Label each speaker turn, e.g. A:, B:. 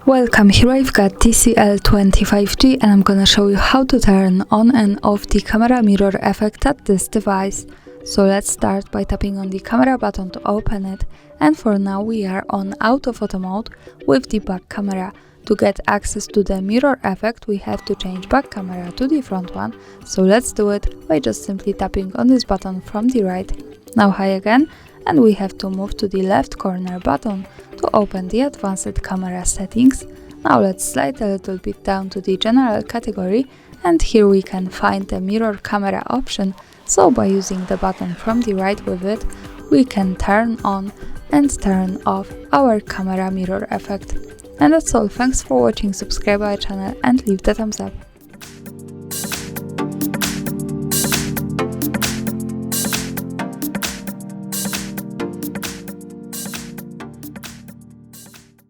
A: Welcome, here I've got TCL 25G and I'm gonna show you how to turn on and off the camera mirror effect at this device. So let's start by tapping on the camera button to open it, and for now we are on auto photo mode with the back camera. To get access to the mirror effect we have to change back camera to the front one, so let's do it by just simply tapping on this button from the right. Now high again, and we have to move to the left corner button to open the advanced camera settings. Now let's slide a little bit down to the general category, and here we can find the mirror camera option, so by using the button from the right with it, we can turn on and turn off our camera mirror effect. And that's all, thanks for watching, subscribe our channel and leave the thumbs up.